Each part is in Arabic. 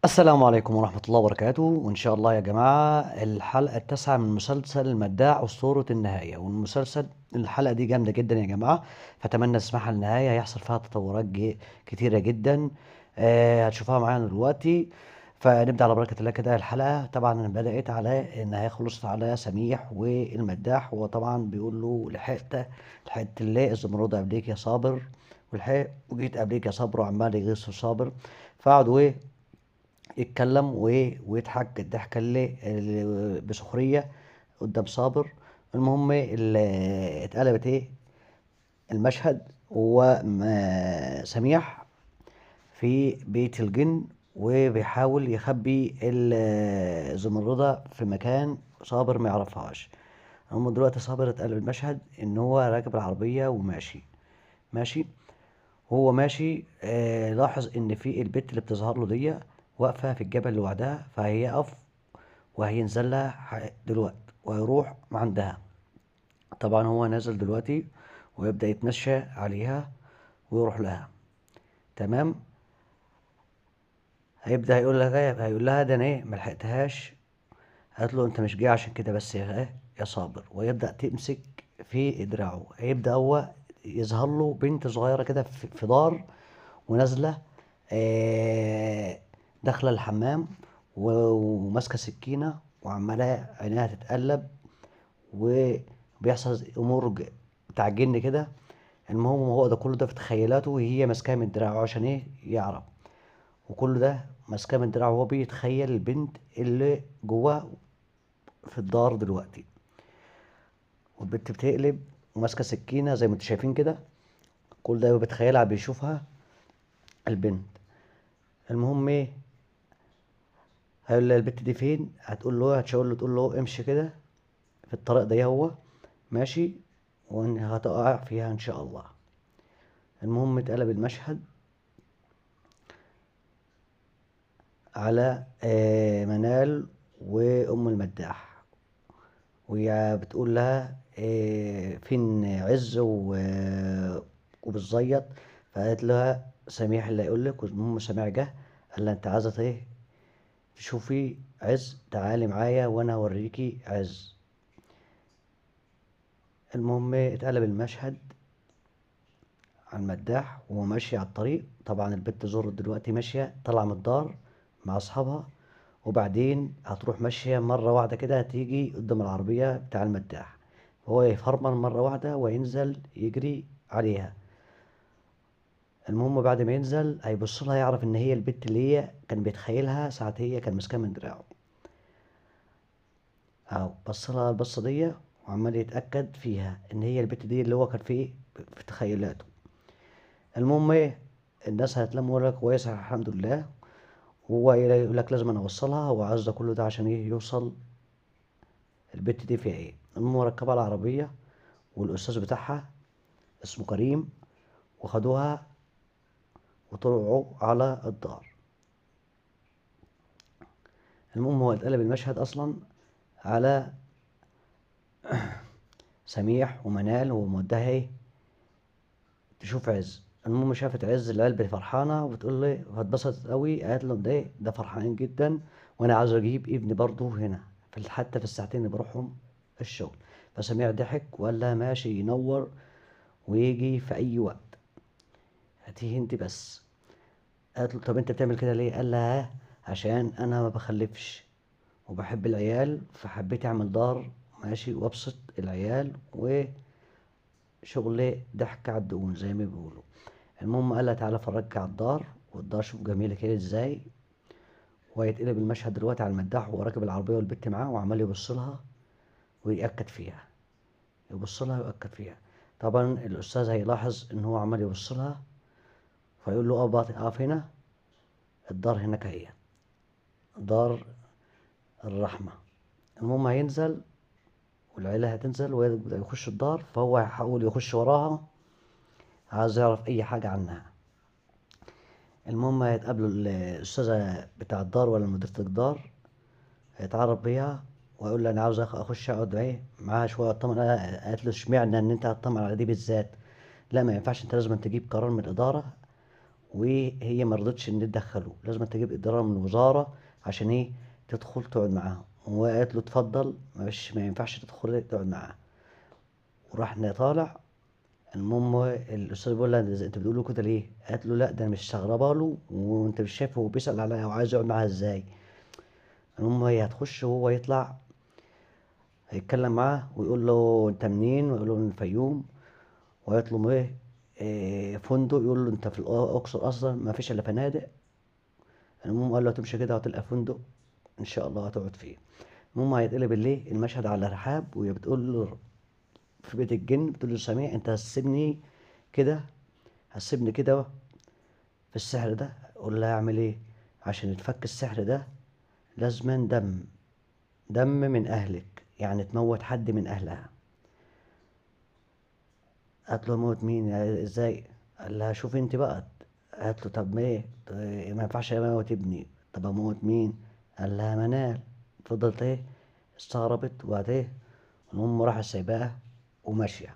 السلام عليكم ورحمة الله وبركاته، وإن شاء الله يا جماعة الحلقة التاسعة من مسلسل المداح أسطورة النهاية، والمسلسل الحلقة دي جامدة جدا يا جماعة، فأتمنى تسمعها للنهاية. هيحصل فيها تطورات كتيرة جدا. هتشوفوها معانا دلوقتي. فنبدأ على بركة الله كده. الحلقة طبعا بدأت على إنها خلصت على سميح والمداح، هو طبعا بيقول له لحقت اللي الزمرد قبليك يا صابر، والحق وجيت قبليك يا صابر، وعمال يغيظ في صابر. فقعدوا يتكلم ويضحك الضحكة اللي بسخرية قدام صابر. المهم اللي اتقلبت المشهد، هو سميح في بيت الجن، وبيحاول يخبي الزمردة في مكان صابر ما يعرفهاش. هم دلوقتي صابر اتقلب المشهد ان هو راكب العربية وماشي. وهو ماشي لاحظ ان في البت اللي بتظهر له دي واقفة في الجبل لوحدها، فهيقف وهينزل لها دلوقتي وهيروح عندها. طبعا هو نازل دلوقتي ويبدأ يتمشى عليها ويروح لها. تمام. هيبدأ هيقول لها ده انا ملحقتهاش. قالت له انت مش جاي عشان كده بس يا صابر. ويبدأ تمسك في دراعه. هيبدأ هو يظهر له بنت صغيرة كده في دار ونازلة، آه، داخلة الحمام وماسكة سكينة وعمالة عينيها تتقلب، وبيحصل أمور بتاع الجن كده. المهم هو ده كله ده في تخيلاته، وهي ماسكاه من دراعه عشان يعرف. وكل ده ماسكاه من دراعه وهو بيتخيل البنت اللي جواه في الدار دلوقتي. والبنت بتقلب وماسكة سكينة زي ما انتوا شايفين كده. كل ده بيتخيلها بيشوفها البنت. المهم هيقول لها البت دي فين، هتقول له هتشاور له تقول له امشي كده في الطريق ده هو ماشي، وان هتقع فيها ان شاء الله. المهم اتقلب المشهد على منال وام المداح، وهي بتقول لها فين عز وبتزيط. فقالت لها سميح اللي هيقول لك. المهم سميح جه قال لها انت عايزه تشوفي عز، تعالي معايا وانا اوريكي عز. المهم اتقلب المشهد على المداح وهو ماشي على الطريق. طبعا البت زور دلوقتي ماشية طالعة من الدار مع أصحابها، وبعدين هتروح ماشية مرة واحدة كده هتيجي قدام العربية بتاع المداح، هو يفرمل مرة واحدة وينزل يجري عليها. المهم بعد ما ينزل هيبص لها يعرف إن هي البت اللي هي كان بيتخيلها ساعة هي كان ماسكاها من دراعه. أهو بص لها البصة دي وعمال يتأكد فيها إن هي البت دي اللي هو كان في تخيلاته. المهم الناس هتلم ويقول لك كويس الحمد لله. هو يقول لك لازم انا اوصلها، هو عايز ده كله ده عشان يوصل البت دي فيها المهم ركبها على العربية والاستاذ بتاعها اسمه كريم، وخدوها وطلعوا على الدار. المهم هو اتقلب المشهد اصلا على سميح ومنال ومودها تشوف عز. المهم شافت عز العلبة فرحانة وبتقول لي فاتبسطت قوي، قالت له ده فرحانين جدا، وانا عاوز اجيب ابني برضه هنا حتى في الساعتين اللي بروحهم الشغل. فسميع ضحك وقال لها ماشي ينور ويجي في اي وقت، هاتيه انت بس. قالت له طب انت بتعمل كده ليه؟ قال لها عشان انا ما بخلفش وبحب العيال، فحبيت اعمل دار ماشي وابسط العيال وشغل ضحك على الدقون زي ما بيقولوا. المهم قال لها تعالى فرجك على الدار، والدار شوف جميلة كده ازاي. وهيتقلب المشهد دلوقتي على المداح وهو راكب العربية والبت معاه وعمال يبص لها ويأكد فيها، يبص لها ويأكد فيها. طبعا الأستاذ هيلاحظ إن هو عمال يبص لها، فيقول له اقف هنا، الدار هناك هي دار الرحمة. المهم هينزل والعيلة هتنزل ويبدأ يخش الدار، فهو هيحاول يخش وراها عايز يعرف أي حاجة عنها. المهم هيتقابلوا الأستاذة بتاع الدار ولا مديرة الدار، هيتعرف بيها ويقول له أنا عاوز أخش أقعد معاها شوية أطمن. قالت له اشمعنى إن أنت هتطمن على دي بالذات؟ لا ما ينفعش، أنت لازم تجيب قرار من الإدارة وهي ما رضتش ان تدخله، لازم تجيب اداره من الوزاره عشان ايه تدخل تقعد معاهم. وقالت له اتفضل، مش ما ينفعش تدخل تقعد معاه. وراح طالع. المهم الاستاذ بيقول لها انت بتقول له كده ليه؟ قالت له لا، ده انا مستغربه له، وانت مش شايف هو بيسال عليا وعايز يقعد معاها ازاي. المهم هي هتخش وهو يطلع، هيتكلم معاه ويقول له انت منين، ويقول له من الفيوم، ويطلب ايه، فندق، يقول له انت في الاقصر اصلا ما فيش الا فنادق. المهم قال له هتمشي كده وهتلقى فندق ان شاء الله هتقعد فيه. المهم هيتقلب بالليل المشهد على رحاب، وهي بتقول له في بيت الجن، بتقول له سميع انت هتسيبني كده، هتسيبني كده في السحر ده؟ قول لها اعمل ايه عشان يتفك السحر ده؟ لازما دم من اهلك، يعني تموت حد من اهلها. قالت له موت مين يعني ازاي؟ قال لها شوف انت بقى. قالت له طب ما ايه، ما ينفعش اموت ابني، طب اموت مين؟ قال لها منال. فضلت ايه، استغربت، وبعد ايه المهم راح سايباها وماشيه.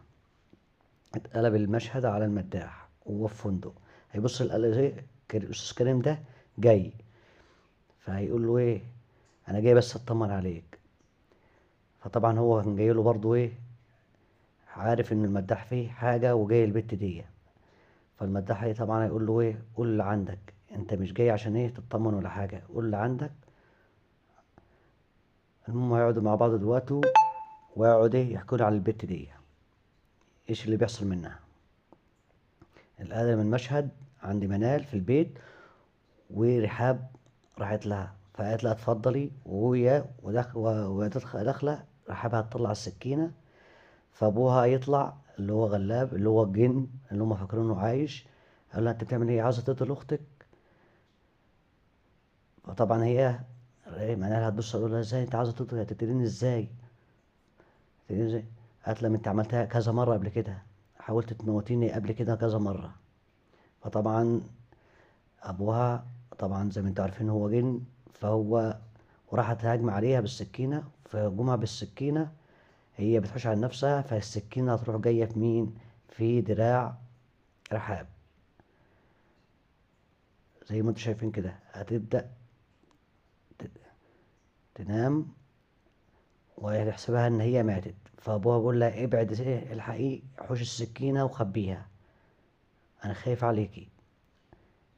اتقلب المشهد على المداح وهو في فندق، هيبص ايه، الاستاذ كريم ده جاي، فهيقول له ايه، انا جاي بس اطمن عليك. فطبعا هو كان جاي له برضه ايه، عارف ان المداح فيه حاجه وجاي البت دي. فالمداح ايه طبعا هيقول له ايه، قول اللي عندك، انت مش جاي عشان ايه تطمن ولا حاجه، قول اللي عندك. المهم هيقعدوا مع بعض دلوقتي، ويقعد ايه يحكوا له على البت دي، ايش اللي بيحصل منها. الآن من مشهد عند منال في البيت، ورحاب راحت لها، فقالت لها اتفضلي، وهي داخله رحاب هتطلع السكينه، فابوها يطلع اللي هو غلاب اللي هو الجن اللي هم فاكرينه عايش. قال لها انت بتعمل ايه، عايزه تقتل اختك؟ فطبعا هي منال هتبص تقول لها ازاي انت عايزه تقتليني ازاي؟ تقتليني ازاي؟ قالت لها ما انت عملتها كذا مره قبل كده، حاولت تموتيني قبل كده كذا مره. فطبعا ابوها طبعا زي ما انتوا عارفين هو جن، فهو وراحت تهاجم عليها بالسكينه، فهجومها بالسكينه هي بتحوش على نفسها، فالسكينه هتروح جايه في مين، في دراع رحاب. زي ما انتوا شايفين كده هتبدا تنام، ويحسبها ان هي ماتت. فابوها بيقول لها ابعد، ايه الحقيقي، حوش السكينه وخبيها، انا خايف عليكي.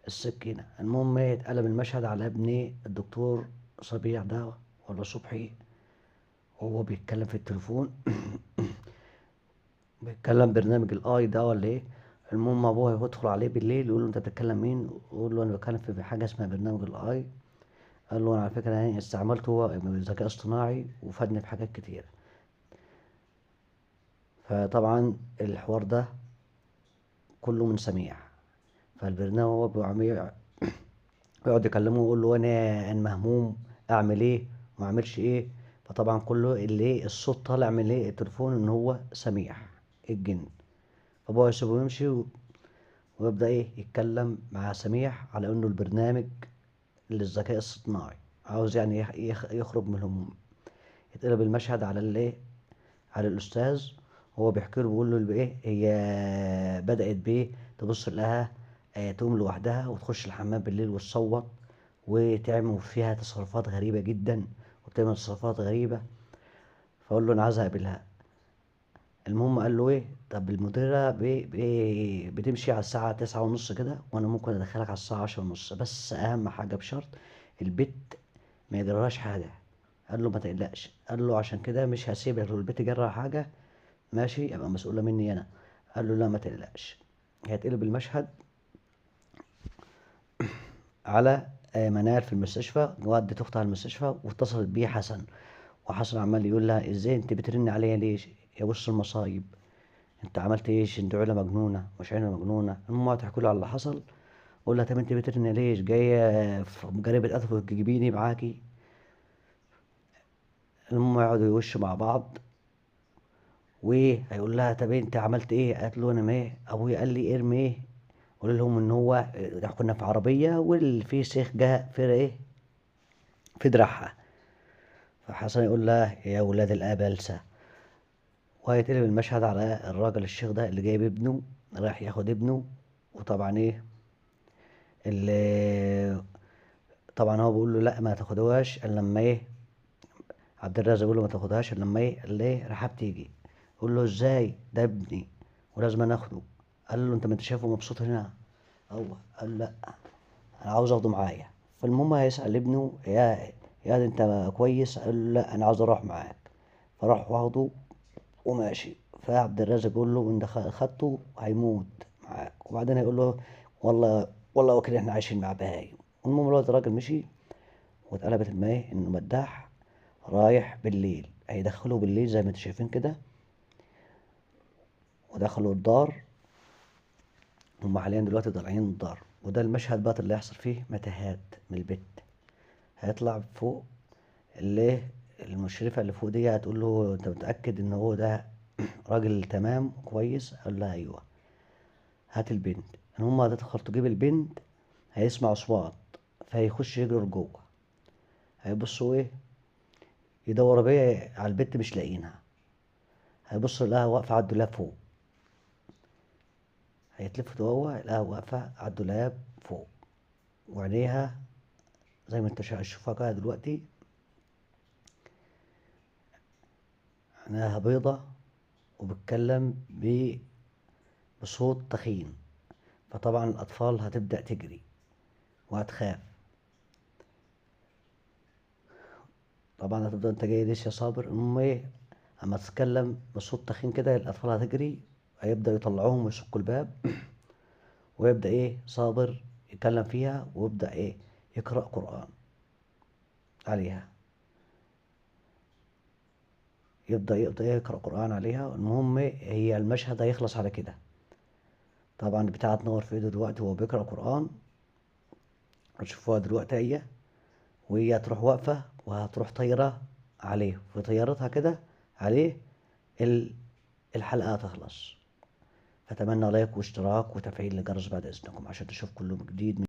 السكينه. المهم اتقلب المشهد على ابن الدكتور صبيح ده ولا صبحي، وهو بيتكلم في التليفون بيتكلم برنامج الاي ده ولا ايه. المهم ابوه يدخل عليه بالليل يقول له انت بتتكلم مين، يقول له انا بتكلم في حاجه اسمها برنامج الاي. قال له انا على فكره يعني استعملته هو ذكاء اصطناعي وفادني في حاجات كتير. فطبعا الحوار ده كله من سميع. فالبرنامج هو بيقعد يكلمه ويقول له انا مهموم، اعمل ايه وما اعملش ايه. فطبعا كله اللي ايه الصوت طالع من ايه التليفون ان هو سميع الجن. فابوه يسيبه يمشي ويبدأ ايه يتكلم مع سميح على انه البرنامج للذكاء الصناعي عاوز يعني يخرج من الهموم. يتقلب المشهد على الايه، على الاستاذ، هو بيحكي له بيقول له ايه، هي بدأت بايه، تبص لها تقوم لوحدها وتخش الحمام بالليل وتصوت وتعمل فيها تصرفات غريبة جدا، وبتعمل تصرفات غريبة. فأقول له أنا عايز أقابلها. المهم قال له ايه، طب المديرة بتمشي على الساعة 9:30 كده، وانا ممكن ادخلك على الساعة 10:30، بس اهم حاجة بشرط البت ما يجرالهاش حاجة. قال له ما تقلقش، قال له عشان كده مش هسيبها، لو البت جرى حاجة ماشي يبقى مسؤولة مني انا. قال له لا ما تقلقش. هيتقلب المشهد على منال في المستشفى، ودت اختها المستشفى واتصلت بيه حسن. وحسن عمال يقول لها ازاي انت بترن عليا ليش يا بص المصايب، انت عملت ايش، انت عيله مجنونه مش عيله مجنونه. المهم تحكوا له على اللي حصل. قول لها طب انت بترن ليش، جايه في جريمه قتل وتجيبيني معاكي. المهم يقعدوا يوشوا مع بعض، وهيقول لها طب انت عملت ايه، قالت له انا ما ايه، ابويا قال لي ارمي ايه، قول لهم ان هو كنا في عربيه واللي شيخ جه في ايه في دراعها. فحسن يقول لها يا ولاد الابلسه. وهيتقلب المشهد على الراجل الشيخ ده اللي جايب ابنه، رايح ياخد ابنه. وطبعا ايه اللي طبعا هو بيقول له لا ما تاخدوهاش الا لما ايه، عبد الرازق بيقول له ما تاخدهاش الا لما ايه اللي ايه رحاب تيجي. يقول له ازاي ده ابني ولازم أنا اخده. قال له انت ما انت شايفه مبسوط هنا. هو قال لا انا عاوز اخده معايا. فالمهم هيسأل ابنه يا ده انت كويس؟ قال له لا انا عاوز اروح معاك. فراح واخده وماشي. فعبد الرازق بيقول له ان خدته هيموت معاك، وبعدين هيقول له والله والله وكده احنا عايشين مع بهايم. المهم الوقت الراجل مشي، واتقلبت المايه انه مداح رايح بالليل، هيدخله بالليل زي ما انتوا شايفين كده. ودخلوا الدار، هم حاليا دلوقتي طالعين الدار، وده المشهد بقى اللي هيحصل فيه متاهات من البيت. هيطلع فوق اللي المشرفة اللي فوق دي هتقول له انت متأكد ان هو ده راجل تمام كويس؟ قال لها ايوه. هات البنت. ان هم هتدخل تجيب البنت، هيسمع اصوات، فهيخش يجري لجوه. هيبصوا ايه، يدوروا بيه على البنت مش لاقيينها. هيبص يلاقيها واقفة على الدولاب فوق. هيتلفت هو يلاقيها واقفة على الدولاب فوق، وعينيها زي ما انت شايفها كده دلوقتي، عينيها بيضة، وبتكلم بصوت تخين. فطبعا الأطفال هتبدأ تجري وهتخاف. طبعا هتفضل انت جاي ليش يا صابر؟ المهم ايه، اما تتكلم بصوت تخين كده الأطفال هتجري. هيبدأ يطلعوهم ويشقوا الباب. ويبدأ ايه صابر يتكلم فيها، ويبدأ ايه يقرأ قرآن عليها. يبدأ يقرأ قرآن عليها. المهم هي المشهد هيخلص على كده. طبعا البتاعة تنور في ايده دلوقتي وهو بيقرأ قرآن. هتشوفوها دلوقتي هي، وهي هتروح واقفة وهتروح طايرة عليه في طيارتها كده عليه. ال- الحلقة هتخلص. أتمنى لايك واشتراك وتفعيل الجرس بعد إذنكم عشان تشوف كل جديد.